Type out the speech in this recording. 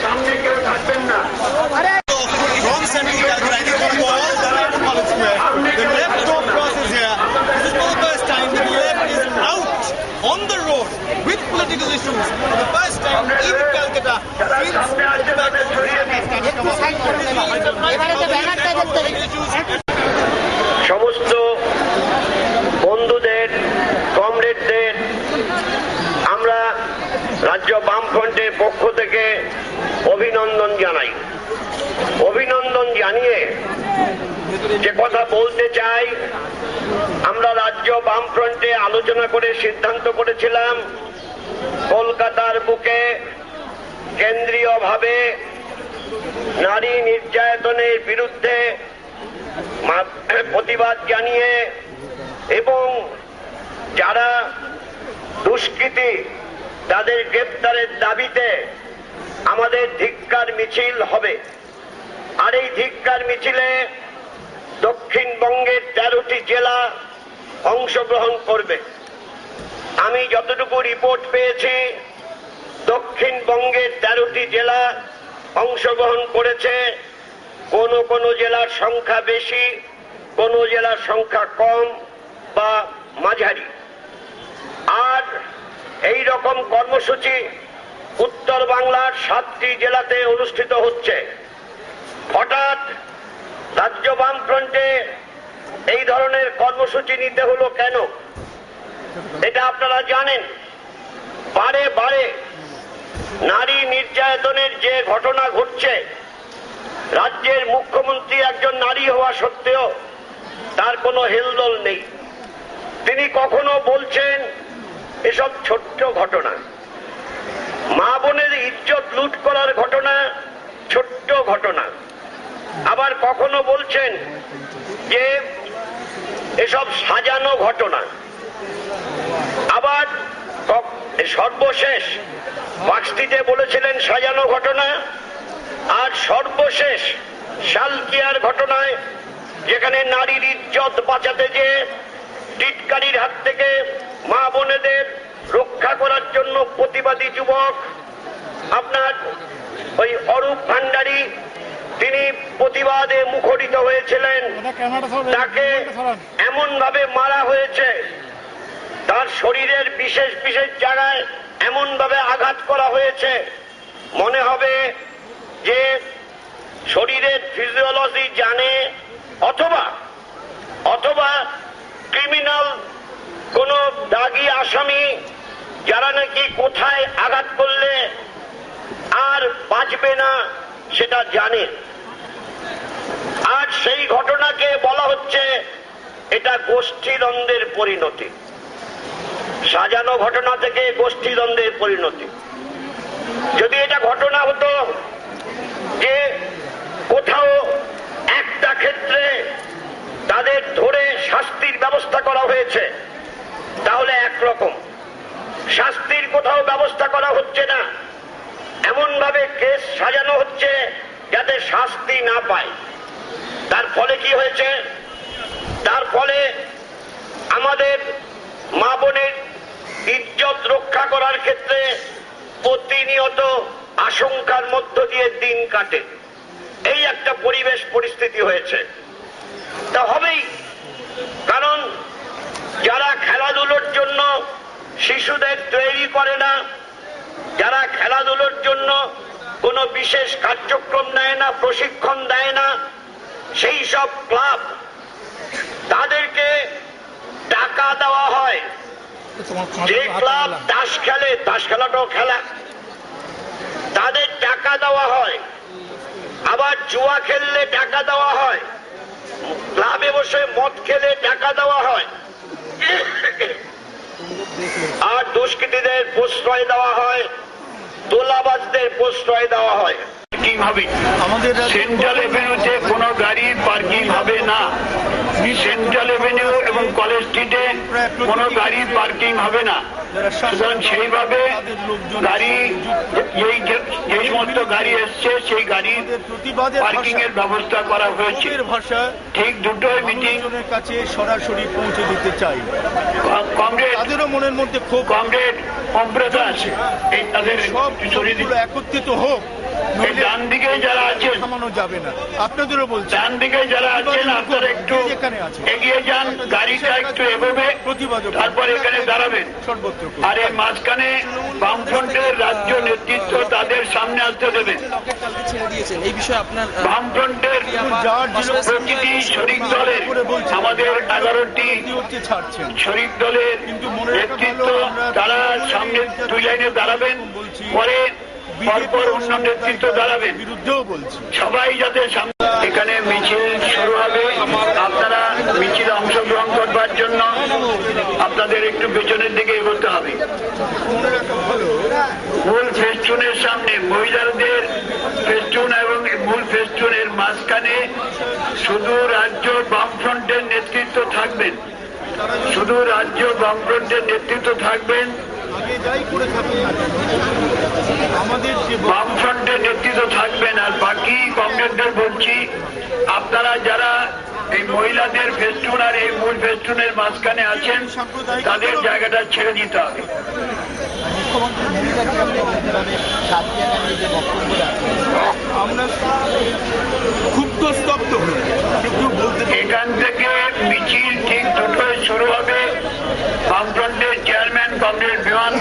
সামনে কেউ থাকবেন না। On the road with political issues for the first time in Calcutta. সমস্ত বন্ধুদের, কমরেডদের আমরা রাজ্য বামফ্রন্টের পক্ষ থেকে অভিনন্দন জানাই। অভিনন্দন জানিয়ে যে কথা বলতে চাই, আমরা রাজ্য বামফ্রন্টে আলোচনা করে সিদ্ধান্ত করেছিলাম কলকাতার বুকে কেন্দ্রীয়ভাবে নারী নির্যাতনের বিরুদ্ধে প্রতিবাদ জানিয়ে এবং যারা দুষ্কৃতী তাদের গ্রেপ্তারের দাবিতে আমাদের ধিক্কার মিছিল হবে। আর এই ধিক্কার মিছিলে দক্ষিণবঙ্গের 13টি জেলা অংশগ্রহণ করবে। আমি যতটুকু রিপোর্ট পেয়েছি, দক্ষিণবঙ্গের 13টি জেলা অংশগ্রহণ করেছে। কোন জেলার সংখ্যা বেশি, কোন জেলার সংখ্যা কম বা মাঝারি। আর এই রকম কর্মসূচি উত্তর বাংলার 7টি জেলাতে অনুষ্ঠিত হচ্ছে। হঠাৎ রাজ্য বামফ্রন্টে এই ধরনের কর্মসূচি নিতে হলো কেন, এটা আপনারা জানেন। বারে বারে নারী নির্যাতনের যে ঘটনা ঘটছে, রাজ্যের মুখ্যমন্ত্রী একজন নারী হওয়া সত্ত্বেও তার কোনো হেলদোল নেই। তিনি কখনো বলছেন এসব ছোট্ট ঘটনা, মা বোনের ইজ্জত লুট করার ঘটনা ছোট্ট ঘটনা। আবার কখনো বলছেন যে এসব সাজানো ঘটনা। আবার সর্বশেষ বাক্সটিতে বলেছিলেন সাজানো ঘটনা। আর সর্বশেষ শালকিয়ার ঘটনায় যেখানে নারীর ইজ্জত বাঁচাতে যে টিটকারির হাত থেকে মা বোনেদের রক্ষা করার জন্য প্রতিবাদী যুবক আপনার ওই অরূপ ভান্ডারী, তিনি প্রতিবাদে মুখরিত হয়েছিলেন। তাকে এমন ভাবে মারা হয়েছে, তার শরীরের বিশেষ বিশেষ জায়গায় এমন ভাবে আঘাত করা হয়েছে, মনে হবে যে শরীরের ফিজিওলজি জানে, অথবা ক্রিমিনাল কোন দাগী আসামি যারা নাকি কোথায় আঘাত করলে আর বাঁচবে না সেটা জানে। আর সেই ঘটনাকে বলা হচ্ছে এটা গোষ্ঠীদ্বন্দ্বের পরিণতি, সাজানো ঘটনা থেকে গোষ্ঠীদ্বন্দ্বের পরিণতি। যদি এটা ঘটনা হতো যে কোথাও একটা ক্ষেত্রে তাদের ধরে শাস্তির ব্যবস্থা করা হয়েছে, তাহলে একরকম। শাস্তির কোথাও ব্যবস্থা করা হচ্ছে না, এমন ভাবে কেস সাজানো হচ্ছে যাতে শাস্তি না পায়। তার ফলে কি হয়েছে? তার ফলে আমাদের মা বোনের ইজ্জত রক্ষা করার ক্ষেত্রে প্রতিনিয়ত আশঙ্কার মধ্য দিয়ে দিন কাটে। এই একটা পরিবেশ পরিস্থিতি হয়েছে। তা হবেই, কারণ যারা খেলাধুলোর জন্য শিশুদের তৈরি করে না, যারা খেলাধুলোর জন্য কোনো বিশেষ কার্যক্রম নেয় না, প্রশিক্ষণ দেয় না, সেই সব ক্লাব তাদেরকে টাকা দেওয়া হয়। যে ক্লাব তাস খেলে, তাস খেলাটাও খেলা, তাদের টাকা দেওয়া হয়। আবার জুয়া খেললে টাকা দেওয়া হয়, ক্লাবে বসে মদ খেলে টাকা দেওয়া হয়, আর দুষ্কৃতীদের প্রশ্রয় দেওয়া হয়, তোলাবাজদের প্রশ্রয় দেওয়া হয়। কিভাবে আমাদের সেন্ট্রাল এভিনিউতে কোনো গাড়ি পার্কিং হবে না। সেন্ট্রাল এভিনিউ এবং কলেজ স্ট্রিটে কোনো গাড়ি পার্কিং হবে না। সুতরাং সেইভাবে গাড়ি যে সমস্ত গাড়ি এসছে সেই গাড়ির পার্কিং এর ব্যবস্থা করা হয়েছে। ঠিক দুটোই মিটিং কাছে সরাসরি পৌঁছে দিতে চাই। কমরেড তাদেরও মনের মধ্যে খুব কমরেড অমপ্রকাশ এই তাদের সবগুলো একত্রিত হোক, ডান দিকে যারা আছেন থামানো যাবে না। আপনাদেরও বলছি, ডান দিকে যারা আছেন আপনারা একটু এগিয়ে যান, গাড়িটা একটু এগোবে, তারপর এখানে দাঁড়াবেন। আর এই মাঝখানে বামফ্রন্টের রাজ্য নেতৃত্ব তাদের সামনে আসতে দেবেন। এই বিষয়ে আপনার বামফ্রন্টের প্রতিটি শরিক দলের আমাদের 11টি শরিক দলের নেতৃত্ব তারা সামনে দুই লাইনে দাঁড়াবেন, পরে পরপর অন্য নেতৃত্ব দাঁড়াবেন। সবাই যাতে সামনে এখানে মিছিল শুরু হবে, আপনারা মিছিলে অংশগ্রহণ করবার জন্য আপনাদের একটু পেছনের দিকে এগোতে হবে। মূল ফেস্টুনের সামনে মহিলাদের ফেস্টুন এবং মূল ফেস্টুনের মাঝখানে শুধু রাজ্য বামফ্রন্টের নেতৃত্ব থাকবেন, শুধু রাজ্য বামফ্রন্টের নেতৃত্ব থাকবেন, বামফ্রন্টের নেতৃত্ব থাকবেন। আর বাকি কংগ্রেসদের বলছি, আপনারা যারা এই মহিলাদের ফেস্টুন আর এই মূল ফেস্টুনের মাঝখানে আছেন তাদের জায়গাটা ছেড়ে দিতে হবে। আমরা ক্ষুব্ধ স্তব্ধ হই, এখান থেকে মিছিল ঠিক দুটোয় শুরু হবে। বামফ্রন্টের চেয়ারম্যান কমরেড বিমান